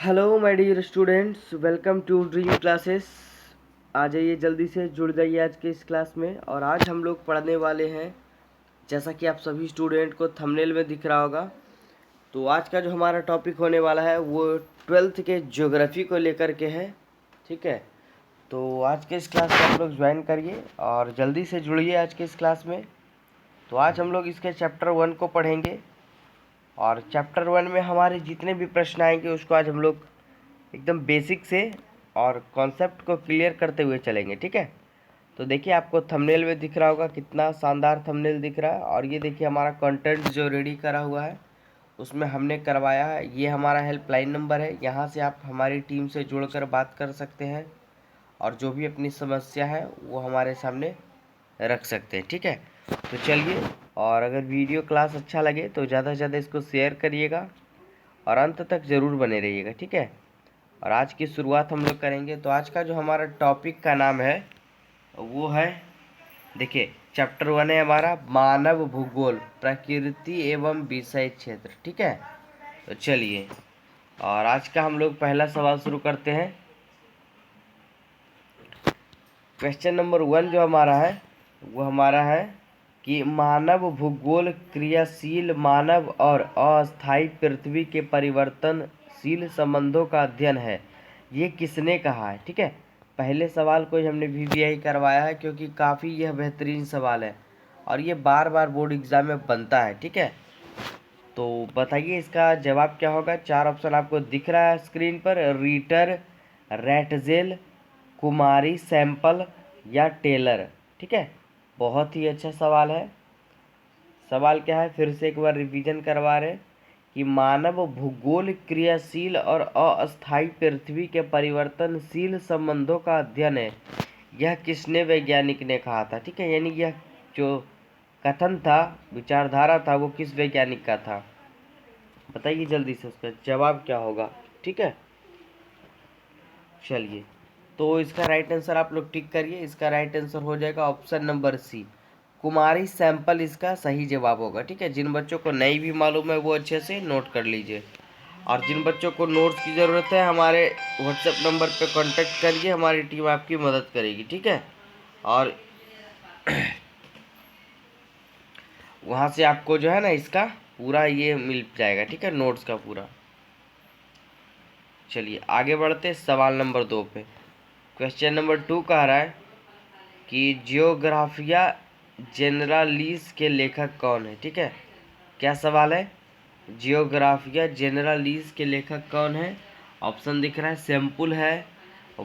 Hello my dear students, welcome to dream classes. आ जाइए, जल्दी से जुड़ जाइए आज के इस क्लास में। और आज हम लोग पढ़ने वाले हैं, जैसा कि आप सभी स्टूडेंट को थंबनेल में दिख रहा होगा। तो आज का जो हमारा टॉपिक होने वाला है वो 12th के ज्योग्राफी को लेकर के है। ठीक है, तो आज के इस क्लास में आप लोग ज्वाइन करिए और जल्दी से जुड़िए आज के इस क्लास में। तो आज हम लोग इसके चैप्टर 1 को पढ़ेंगे और चैप्टर 1 में हमारे जितने भी प्रश्न आएंगे उसको आज हम लोग एकदम बेसिक से और कॉन्सेप्ट को क्लियर करते हुए चलेंगे। ठीक है, तो देखिए आपको थंबनेल में दिख रहा होगा, कितना शानदार थंबनेल दिख रहा है। और ये देखिए हमारा कंटेंट जो रेडी करा हुआ है उसमें हमने करवाया है, ये हमारा हेल्पलाइन नंबर है। यहाँ से आप हमारी टीम से जुड़कर बात कर सकते हैं और जो भी अपनी समस्या है वो हमारे सामने रख सकते हैं। ठीक है, तो चलिए, और अगर वीडियो क्लास अच्छा लगे तो ज़्यादा से ज़्यादा इसको शेयर करिएगा और अंत तक ज़रूर बने रहिएगा। ठीक है, और आज की शुरुआत हम लोग करेंगे। तो आज का जो हमारा टॉपिक का नाम है वो है, देखिए चैप्टर 1 है हमारा मानव भूगोल, प्रकृति एवं विषय क्षेत्र। ठीक है, तो चलिए, और आज का हम लोग पहला सवाल शुरू करते हैं। क्वेश्चन नंबर 1 जो हमारा है वो हमारा है कि मानव भूगोल क्रियाशील मानव और अस्थायी पृथ्वी के परिवर्तनशील संबंधों का अध्ययन है। ये किसने कहा है? ठीक है, पहले सवाल को हमने VVI करवाया है क्योंकि काफ़ी यह बेहतरीन सवाल है और ये बार बार बोर्ड एग्जाम में बनता है। ठीक है, तो बताइए इसका जवाब क्या होगा। 4 ऑप्शन आपको दिख रहा है स्क्रीन पर, रीटर, रैटजेल, कुमारी सैंपल या टेलर। ठीक है, बहुत ही अच्छा सवाल है। सवाल क्या है, फिर से एक बार रिवीजन करवा रहे कि मानव भूगोल क्रियाशील और अस्थायी पृथ्वी के परिवर्तनशील संबंधों का अध्ययन है। यह किसने वैज्ञानिक ने कहा था? ठीक है, यानी यह जो कथन था, विचारधारा था, वो किस वैज्ञानिक का था? बताइए जल्दी से उसका जवाब क्या होगा। ठीक है, चलिए, तो इसका राइट आंसर आप लोग टिक करिए। इसका राइट आंसर हो जाएगा ऑप्शन नंबर सी, कुमारी सैंपल इसका सही जवाब होगा। ठीक है, जिन बच्चों को नहीं भी मालूम है वो अच्छे से नोट कर लीजिए, और जिन बच्चों को नोट्स की ज़रूरत है हमारे व्हाट्सएप नंबर पे कांटेक्ट करिए, हमारी टीम आपकी मदद करेगी। ठीक है, और वहाँ से आपको जो है ना इसका पूरा ये मिल जाएगा। ठीक है, नोट्स का पूरा। चलिए आगे बढ़ते सवाल नंबर 2 पे। क्वेश्चन नंबर 2 कह रहा है कि जियोग्राफिया जेनरालिस के लेखक कौन है? ठीक है, क्या सवाल है, जियोग्राफिया जेनरालिस के लेखक कौन है? ऑप्शन दिख रहा है, सैंपल है,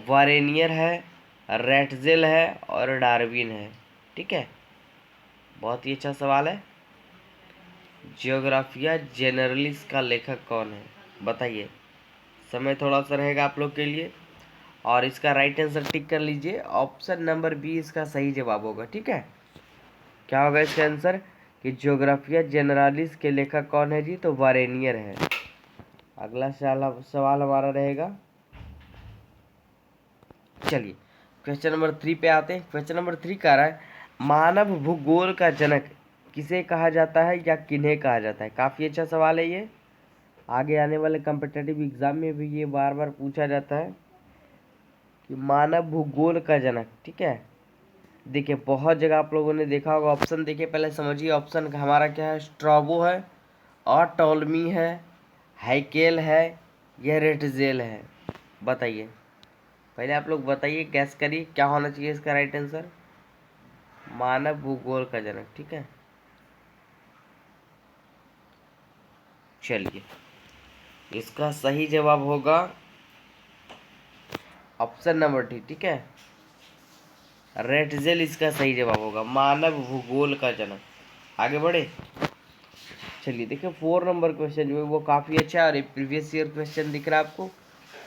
वारेनियर है, रैटजेल है और डार्विन है। ठीक है, बहुत ही अच्छा सवाल है। जियोग्राफिया जेनरलिस का लेखक कौन है, बताइए। समय थोड़ा सा रहेगा आप लोग के लिए, और इसका राइट आंसर टिक कर लीजिए। ऑप्शन नंबर बी इसका सही जवाब होगा। ठीक है, क्या होगा इसका आंसर कि जियोग्राफिया जेनरालिस के लेखक कौन है जी? तो वारेनियर है। अगला सवाल हमारा रहेगा, चलिए क्वेश्चन नंबर 3 पे आते हैं। क्वेश्चन नंबर 3 कह रहा है मानव भूगोल का जनक किसे कहा जाता है या किन्हें कहा जाता है? काफ़ी अच्छा सवाल है ये, आगे आने वाले कॉम्पिटिटिव एग्जाम में भी ये बार बार पूछा जाता है कि मानव भूगोल का जनक। ठीक है, देखिए बहुत जगह आप लोगों ने देखा होगा। ऑप्शन देखिए, पहले समझिए ऑप्शन का हमारा क्या है। स्ट्रॉबो है, और टॉलमी है, हाइकेल है, यह रेटजेल है। बताइए, पहले आप लोग बताइए, गैस करिए क्या होना चाहिए इसका राइट आंसर। मानव भूगोल का जनक। ठीक है, चलिए इसका सही जवाब होगा ऑप्शन नंबर डी। ठीक है, रेटजेल इसका सही जवाब होगा, मानव भूगोल का जनक। आगे बढ़े, चलिए देखिए 4 नंबर क्वेश्चन जो है वो काफ़ी अच्छा है और प्रीवियस ईयर क्वेश्चन दिख रहा है आपको।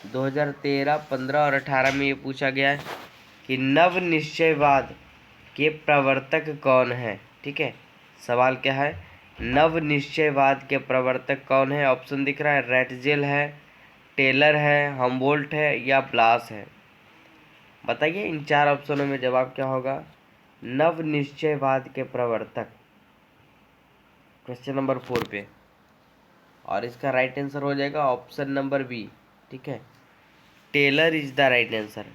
2013, 15 और 18 में ये पूछा गया है कि नव निश्चयवाद के प्रवर्तक कौन है? ठीक है, सवाल क्या है, नव निश्चयवाद के प्रवर्तक कौन है? ऑप्शन दिख रहा है, रैटजेल है, टेलर है, हम्बोल्ट है या ब्लास है। बताइए इन 4 ऑप्शनों में जवाब क्या होगा। नव निश्चयवाद के प्रवर्तक, क्वेश्चन नंबर 4 पे, और इसका राइट आंसर हो जाएगा ऑप्शन नंबर बी, ठीक है, tailor is the right answer.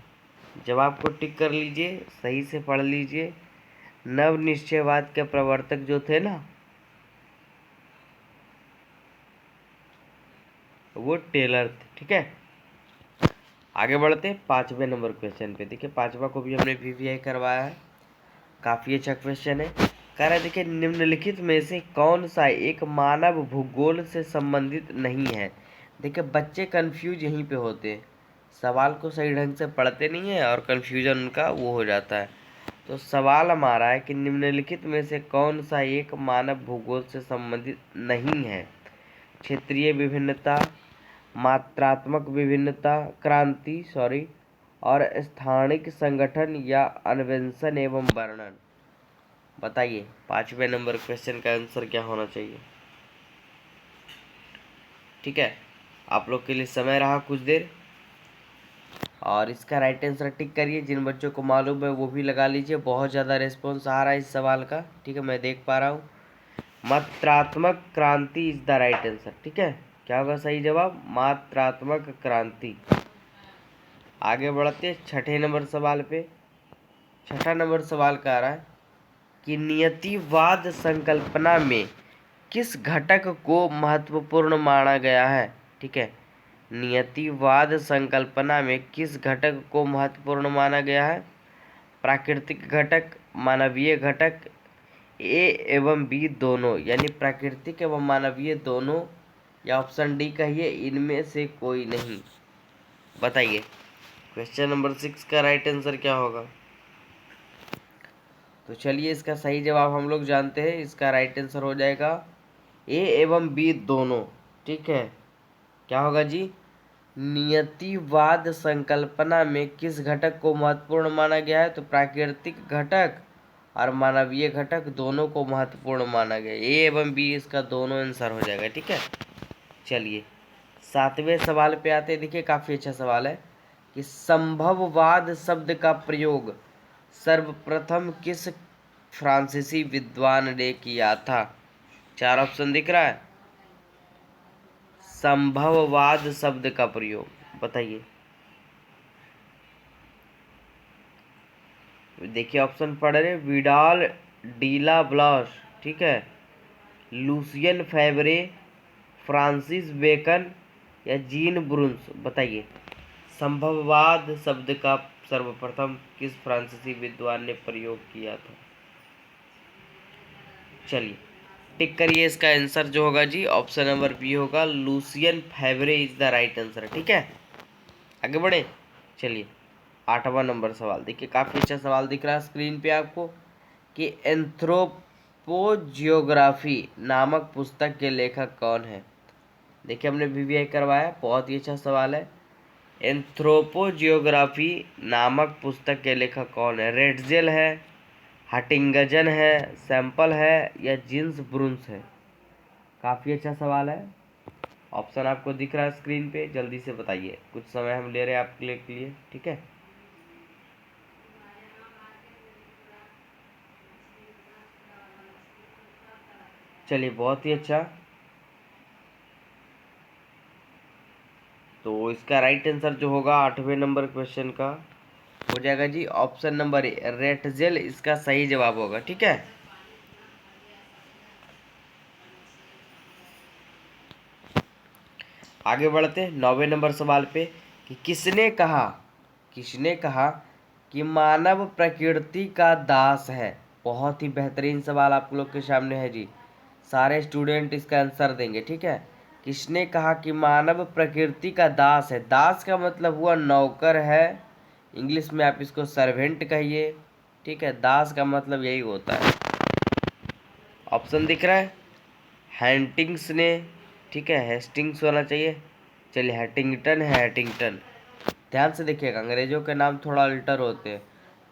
जवाब को टिक कर लीजिए, सही से पढ़ लीजिए। नव निश्चयवाद के प्रवर्तक जो थे ना, वो टेलर थे। ठीक है, आगे बढ़ते 5वें नंबर क्वेश्चन पे। देखिए 5वां को भी हमने वीवीआई करवाया है, काफ़ी अच्छा क्वेश्चन है। कह रहा है देखिए, निम्नलिखित में से कौन सा एक मानव भूगोल से संबंधित नहीं है। देखिए बच्चे कंफ्यूज यहीं पे होते हैं, सवाल को सही ढंग से पढ़ते नहीं है और कंफ्यूजन उनका वो हो जाता है। तो सवाल हमारा है कि निम्नलिखित में से कौन सा एक मानव भूगोल से संबंधित नहीं है। क्षेत्रीय विभिन्नता, मात्रात्मक विभिन्नता, क्रांति और स्थानिक संगठन या अन्वेषण एवं वर्णन। बताइए 5वें नंबर क्वेश्चन का आंसर क्या होना चाहिए। ठीक है, आप लोग के लिए समय रहा कुछ देर, और इसका राइट आंसर टिक करिए। जिन बच्चों को मालूम है वो भी लगा लीजिए। बहुत ज़्यादा रिस्पॉन्स आ रहा है इस सवाल का, ठीक है, मैं देख पा रहा हूँ। मात्रात्मक क्रांति इज द राइट आंसर। ठीक है, क्या होगा सही जवाब, मात्रात्मक क्रांति। आगे बढ़ते 6ठे नंबर सवाल पे। 6ठा नंबर सवाल का आ रहा है कि नियतिवाद संकल्पना में किस घटक को महत्वपूर्ण माना गया है। ठीक है, नियतिवाद संकल्पना में किस घटक को महत्वपूर्ण माना गया है। प्राकृतिक घटक, मानवीय घटक, ए एवं बी दोनों, यानी प्राकृतिक एवं मानवीय दोनों, या ऑप्शन डी कहिए इनमें से कोई नहीं। बताइए क्वेश्चन नंबर 6 का राइट आंसर क्या होगा। तो चलिए इसका सही जवाब हम लोग जानते हैं। इसका राइट आंसर हो जाएगा ए एवं बी दोनों। ठीक है, क्या होगा जी, नियतिवाद संकल्पना में किस घटक को महत्वपूर्ण माना गया है। तो प्राकृतिक घटक और मानवीय घटक दोनों को महत्वपूर्ण माना गया। ए एवं बी इसका दोनों आंसर हो जाएगा। ठीक है, चलिए 7वें सवाल पे आते हैं। देखिए काफ़ी अच्छा सवाल है कि संभववाद शब्द का प्रयोग सर्वप्रथम किस फ्रांसीसी विद्वान ने किया था। 4 ऑप्शन दिख रहा है। संभववाद शब्द का प्रयोग, बताइए। देखिए ऑप्शन पढ़ रहे, विडाल डीला ब्लास, ठीक है, लूसियन फेवरे, फ्रांसिस बेकन या जीन ब्रुन्स। बताइए संभववाद शब्द का सर्वप्रथम किस फ्रांसीसी विद्वान ने प्रयोग किया था। चलिए टिक करिए, इसका आंसर जो होगा जी ऑप्शन नंबर बी होगा, Lucien Febvre is the right answer. ठीक है, आगे बढ़े। चलिए 8वां नंबर सवाल। देखिए काफ़ी अच्छा सवाल दिख रहा है स्क्रीन पे आपको कि एंथ्रोपोजियोग्राफी नामक पुस्तक के लेखक कौन है। देखिए हमने वीवीआई करवाया, बहुत ही अच्छा सवाल है। एंथ्रोपोजियोग्राफी नामक पुस्तक के लेखक कौन है। रेटजेल है, हटिंगजन है, सैंपल है या जीन्स ब्रुन्स है। काफ़ी अच्छा सवाल है। ऑप्शन आपको दिख रहा है स्क्रीन पे, जल्दी से बताइए, कुछ समय हम ले रहे हैं आपके लिए। ठीक है, चलिए बहुत ही अच्छा। तो इसका राइट आंसर जो होगा 8वें नंबर क्वेश्चन का हो जाएगा जी ऑप्शन नंबर ए, रेटजेल इसका सही जवाब होगा। ठीक है, आगे बढ़ते हैं 9वें नंबर सवाल पे कि किसने कहा कि मानव प्रकृति का दास है। बहुत ही बेहतरीन सवाल आप लोग के सामने है जी, सारे स्टूडेंट इसका आंसर देंगे। ठीक है, किसने कहा कि मानव प्रकृति का दास है। दास का मतलब हुआ नौकर है, इंग्लिश में आप इसको सर्वेंट कहिए। ठीक है, दास का मतलब यही होता है। ऑप्शन दिख रहा है, हैंटिंग्स ने, ठीक है, हेस्टिंग्स होना चाहिए। चलिए हैटिंगटन है, हैटिंगटन। ध्यान से देखिएगा, अंग्रेजों के नाम थोड़ा अल्टर होते हैं।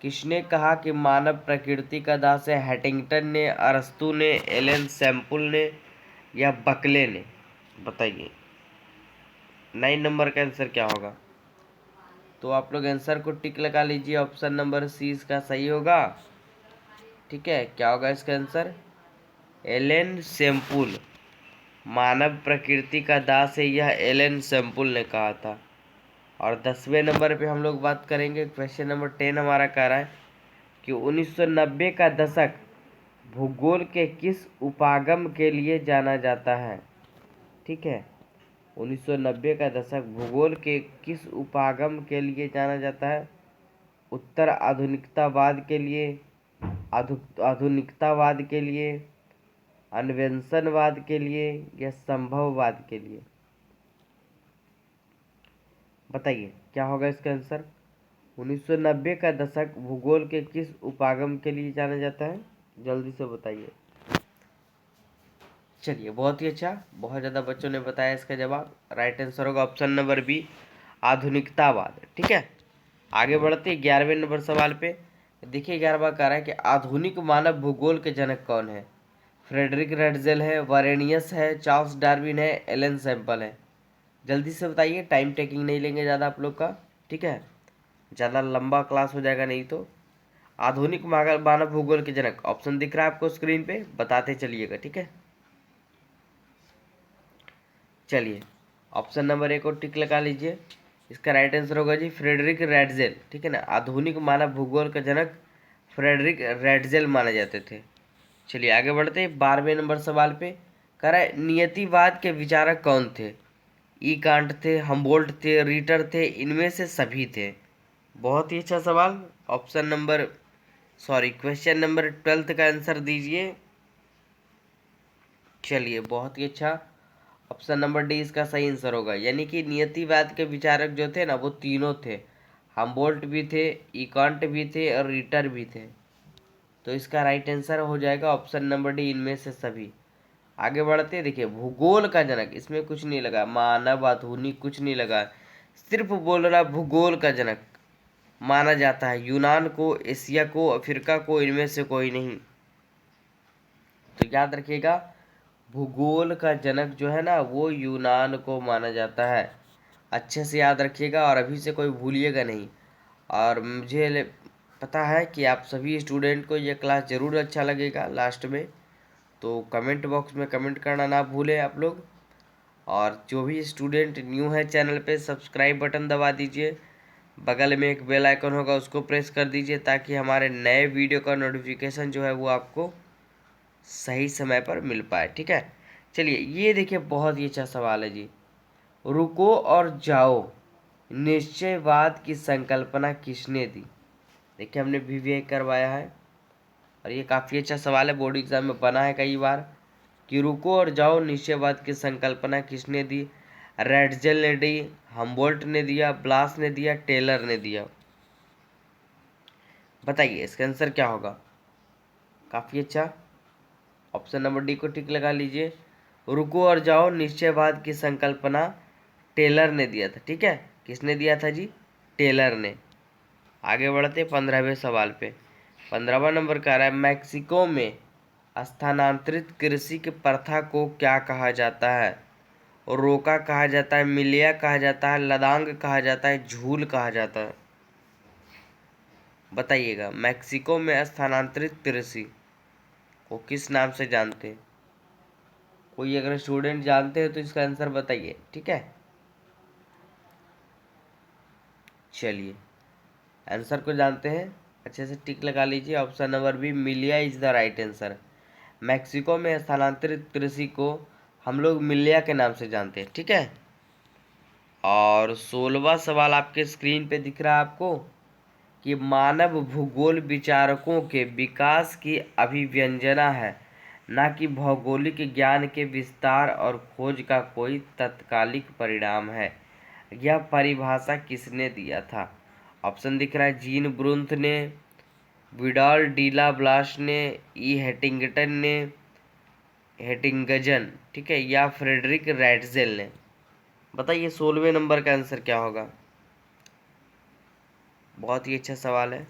किसने कहा कि मानव प्रकृति का दास है। हैटिंगटन ने, अरस्तू ने, एलन सैम्पुल ने या बकले ने। बताइए 9 नंबर का आंसर क्या होगा। तो आप लोग आंसर को टिक लगा लीजिए, ऑप्शन नंबर सी इसका सही होगा। ठीक है, क्या होगा इसका आंसर, एलन सैम्पुल। मानव प्रकृति का दास है, यह एलन सैम्पुल ने कहा था। और 10वें नंबर पे हम लोग बात करेंगे। क्वेश्चन नंबर 10 हमारा कह रहा है कि 1990 का दशक भूगोल के किस उपागम के लिए जाना जाता है। ठीक है, 1990 का दशक भूगोल के किस उपागम के लिए जाना जाता है। उत्तर आधुनिकतावाद के लिए, आधुनिकतावाद के लिए, अन्वेषणवाद के लिए या संभववाद के लिए। बताइए क्या होगा इसका आंसर। 1990 का दशक भूगोल के किस उपागम के लिए जाना जाता है, जल्दी से बताइए। चलिए बहुत ही अच्छा, बहुत ज़्यादा बच्चों ने बताया इसका जवाब। राइट आंसर होगा ऑप्शन नंबर बी, आधुनिकतावाद। ठीक है, आगे बढ़ते 11वें नंबर सवाल पे। देखिए 11वां कह रहा है कि आधुनिक मानव भूगोल के जनक कौन है। फ्रेडरिक रेडजेल है, वारेनियस है, चार्ल्स डार्विन है, एलन सैम्पल है। जल्दी से बताइए, टाइम टेकिंग नहीं लेंगे ज़्यादा आप लोग का। ठीक है, ज़्यादा लंबा क्लास हो जाएगा नहीं तो। आधुनिक मानव भूगोल के जनक, ऑप्शन दिख रहा है आपको स्क्रीन पे, बताते चलिएगा। ठीक है, चलिए ऑप्शन नंबर 1 को टिक लगा लीजिए। इसका राइट आंसर होगा जी फ्रेडरिक रेडजेल। ठीक है ना, आधुनिक मानव भूगोल का जनक फ्रेडरिक रेडजेल माने जाते थे। चलिए आगे बढ़ते हैं 12वें नंबर सवाल पे। कह रहा है नियतिवाद के विचारक कौन थे। ई कांट थे, हम्बोल्ट थे, रीटर थे, इनमें से सभी थे। बहुत ही अच्छा सवाल। ऑप्शन नंबर क्वेश्चन नंबर 12 का आंसर दीजिए। चलिए बहुत ही अच्छा, ऑप्शन नंबर डी इसका सही आंसर होगा। यानी कि नियतिवाद के विचारक जो थे ना वो तीनों थे, हम्बोल्ट भी थे, इकांट भी थे और रीटर भी थे। तो इसका राइट आंसर हो जाएगा ऑप्शन नंबर डी, इनमें से सभी। आगे बढ़ते देखिए भूगोल का जनक, इसमें कुछ नहीं लगा, मानव आधुनिक कुछ नहीं लगा, सिर्फ बोल रहा भूगोल का जनक माना जाता है यूनान को, एशिया को, अफ्रीका को, इनमें से कोई नहीं। तो याद रखिएगा भूगोल का जनक जो है ना वो यूनान को माना जाता है। अच्छे से याद रखिएगा और अभी से कोई भूलिएगा नहीं। और मुझे पता है कि आप सभी स्टूडेंट को ये क्लास ज़रूर अच्छा लगेगा लास्ट में, तो कमेंट बॉक्स में कमेंट करना ना भूलें आप लोग। और जो भी स्टूडेंट न्यू है चैनल पे, सब्सक्राइब बटन दबा दीजिए, बगल में एक बेल आइकन होगा उसको प्रेस कर दीजिए ताकि हमारे नए वीडियो का नोटिफिकेशन जो है वो आपको सही समय पर मिल पाए। ठीक है, चलिए ये देखिए बहुत ही अच्छा सवाल है जी। रुको और जाओ निश्चयवाद की संकल्पना किसने दी। देखिए हमने वीवीआई करवाया है और ये काफ़ी अच्छा सवाल है, बोर्ड एग्जाम में बना है कई बार कि रुको और जाओ निश्चयवाद की संकल्पना किसने दी। रेडजेल ने दी, हम्बोल्ट ने दिया, ब्लास ने दिया, टेलर ने दिया। बताइए इसका आंसर क्या होगा। काफ़ी अच्छा, ऑप्शन नंबर डी को टिक लगा लीजिए। रुको और जाओ निश्चयवाद की संकल्पना टेलर ने दिया था। ठीक है, किसने दिया था जी, टेलर ने। आगे बढ़ते 15वें सवाल पे। 15वां नंबर कह रहा है मैक्सिको में स्थानांतरित कृषि की प्रथा को क्या कहा जाता है। रोका कहा जाता है, मिलिया कहा जाता है, लदांग कहा जाता है, झूल कहा जाता है। बताइएगा मैक्सिको में स्थानांतरित कृषि को किस नाम से जानते हैं। कोई अगर स्टूडेंट जानते हैं तो इसका आंसर बताइए। ठीक है, चलिए आंसर को जानते हैं, अच्छे से टिक लगा लीजिए। ऑप्शन नंबर बी मिलिया is the right answer. Mexico में स्थानांतरित कृषि को हम लोग मिलिया के नाम से जानते हैं। ठीक है, और 16वां सवाल आपके स्क्रीन पे दिख रहा है आपको कि मानव भूगोल विचारकों के विकास की अभिव्यंजना है, ना कि भौगोलिक ज्ञान के विस्तार और खोज का कोई तत्कालिक परिणाम है। यह परिभाषा किसने दिया था। ऑप्शन दिख रहा है जीन ब्रुंथ ने, विडाल डीला ब्लास ने, ई हेटिंगटन ने, हेटिंगजन, ठीक है, या फ्रेडरिक रेडजेल ने। बताइए 16वें नंबर का आंसर क्या होगा। बहुत ही अच्छा सवाल है।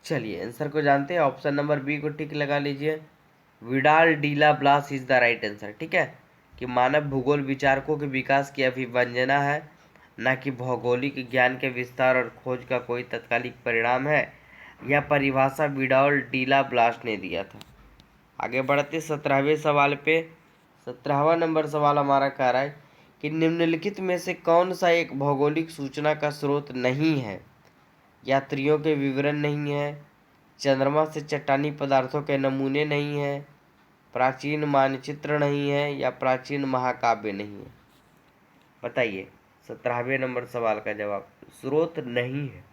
चलिए आंसर को जानते हैं, ऑप्शन नंबर बी को टिक लगा लीजिए। Vidal de la Blache is the right answer. ठीक है, कि मानव भूगोल विचारकों के विकास की अभिव्यंजना है, न कि भौगोलिक ज्ञान के विस्तार और खोज का कोई तत्कालिक परिणाम है। यह परिभाषा विडाल डीला ब्लास ने दिया था। आगे बढ़ते 17वें सवाल पे। 17वां नंबर सवाल हमारा कह रहा है कि निम्नलिखित में से कौन सा एक भौगोलिक सूचना का स्रोत नहीं है। यात्रियों के विवरण नहीं है, चंद्रमा से चट्टानी पदार्थों के नमूने नहीं है, प्राचीन मानचित्र नहीं है, या प्राचीन महाकाव्य नहीं है। बताइए 17वें नंबर सवाल का जवाब स्रोत नहीं है।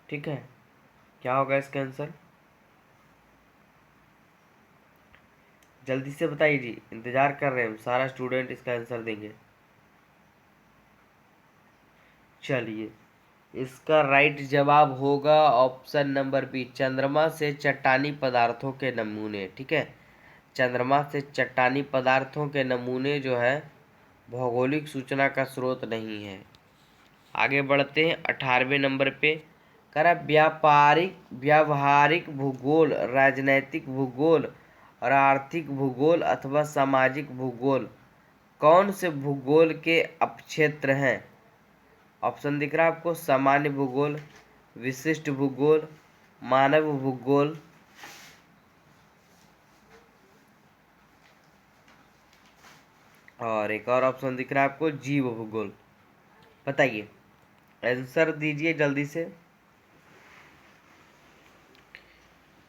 ठीक है, क्या होगा इसका आंसर? जल्दी से बताइए जी, इंतजार कर रहे हैं हम, सारा स्टूडेंट इसका आंसर देंगे। चलिए, इसका राइट जवाब होगा ऑप्शन नंबर बी, चंद्रमा से चट्टानी पदार्थों के नमूने। ठीक है, चंद्रमा से चट्टानी पदार्थों के नमूने जो है भौगोलिक सूचना का स्रोत नहीं है। आगे बढ़ते हैं 18वें नंबर पे। करा व्यावहारिक भूगोल, राजनैतिक भूगोल और आर्थिक भूगोल अथवा सामाजिक भूगोल कौन से भूगोल के अपक्षेत्र हैं? ऑप्शन दिख रहा है आपको, सामान्य भूगोल, विशिष्ट भूगोल, मानव भूगोल, और एक और ऑप्शन दिख रहा है आपको, जीव भूगोल। बताइए, आंसर दीजिए जल्दी से,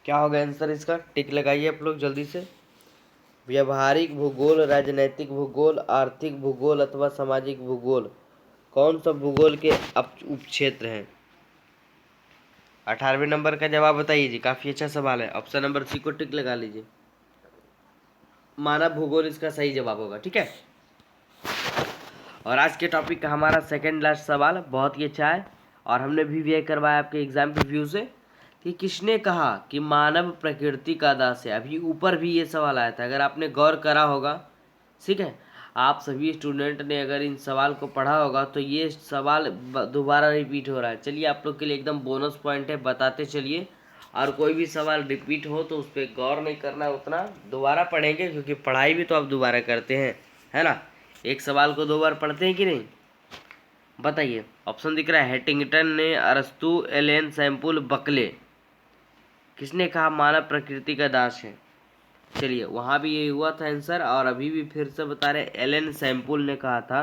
क्या होगा आंसर इसका? टिक लगाइए आप लोग जल्दी से। व्यवहारिक भूगोल, राजनैतिक भूगोल, आर्थिक भूगोल अथवा सामाजिक भूगोल कौन सा भूगोल के उपक्षेत्र हैं? 18वें नंबर का जवाब बताइए जी, काफी अच्छा सवाल है। ऑप्शन नंबर सी को टिक लगा लीजिए, मानव भूगोल इसका सही जवाब होगा। ठीक है, और आज के टॉपिक का हमारा सेकंड लास्ट सवाल बहुत ही अच्छा है, और हमने भी यह करवाया आपके एग्जाम के व्यू से कि किसने कहा कि मानव प्रकृति का दास है। अभी ऊपर भी ये सवाल आया था, अगर आपने गौर करा होगा। ठीक है, आप सभी स्टूडेंट ने अगर इन सवाल को पढ़ा होगा तो ये सवाल दोबारा रिपीट हो रहा है। चलिए, आप लोग के लिए एकदम बोनस पॉइंट है, बताते चलिए। और कोई भी सवाल रिपीट हो तो उस पर गौर नहीं करना, उतना दोबारा पढ़ेंगे, क्योंकि पढ़ाई भी तो आप दोबारा करते हैं, है ना। एक सवाल को 2 बार पढ़ते हैं कि नहीं? बताइए, ऑप्शन दिख रहा है, हैटिंगटन ने, अरस्तु, एलेन सैम्पुल, बकले। किसने कहा मानव प्रकृति का दास है? चलिए, वहाँ भी यही हुआ था आंसर, और अभी भी फिर से बता रहे, एलेन सैम्पुल ने कहा था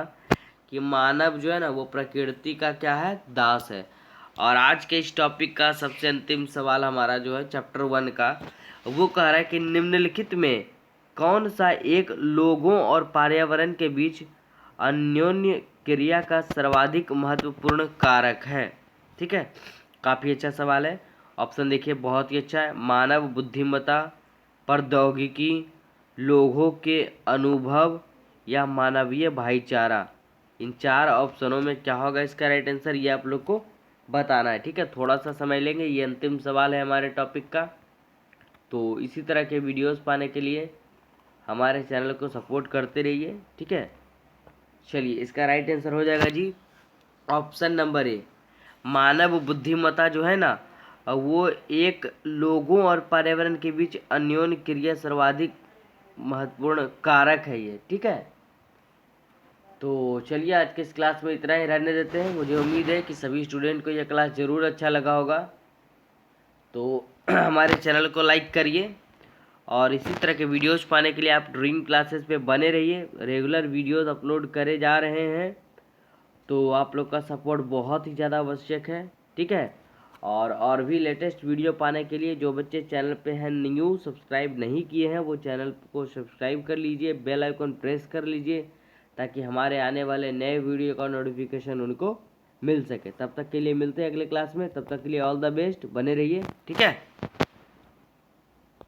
कि मानव जो है ना वो प्रकृति का क्या है, दास है। और आज के इस टॉपिक का सबसे अंतिम सवाल हमारा जो है चैप्टर 1 का, वो कह रहा है कि निम्नलिखित में कौन सा एक लोगों और पर्यावरण के बीच अन्योन्य क्रिया का सर्वाधिक महत्वपूर्ण कारक है? ठीक है, काफ़ी अच्छा सवाल है। ऑप्शन देखिए, बहुत ही अच्छा है, मानव बुद्धिमत्ता, प्रौद्योगिकी, लोगों के अनुभव, या मानवीय भाईचारा। इन 4 ऑप्शनों में क्या होगा इसका राइट आंसर, ये आप लोग को बताना है। ठीक है, थोड़ा सा समय लेंगे, ये अंतिम सवाल है हमारे टॉपिक का। तो इसी तरह के वीडियोस पाने के लिए हमारे चैनल को सपोर्ट करते रहिए। ठीक है, चलिए, इसका राइट आंसर हो जाएगा जी ऑप्शन नंबर ए, मानव बुद्धिमत्ता जो है ना वो एक लोगों और पर्यावरण के बीच अन्योन्य क्रिया सर्वाधिक महत्वपूर्ण कारक है ये। ठीक है, तो चलिए, आज के इस क्लास में इतना ही रहने देते हैं। मुझे उम्मीद है कि सभी स्टूडेंट को यह क्लास ज़रूर अच्छा लगा होगा। तो हमारे चैनल को लाइक करिए, और इसी तरह के वीडियोस पाने के लिए आप ड्राइंग क्लासेस पे बने रहिए। रेगुलर वीडियोस अपलोड करे जा रहे हैं, तो आप लोग का सपोर्ट बहुत ही ज़्यादा आवश्यक है। ठीक है, और भी लेटेस्ट वीडियो पाने के लिए जो बच्चे चैनल पे हैं न्यू, सब्सक्राइब नहीं किए हैं, वो चैनल को सब्सक्राइब कर लीजिए, बेल आइकन प्रेस कर लीजिए, ताकि हमारे आने वाले नए वीडियो का नोटिफिकेशन उनको मिल सके। तब तक के लिए मिलते हैं अगले क्लास में, तब तक के लिए ऑल द बेस्ट, बने रहिए। ठीक है।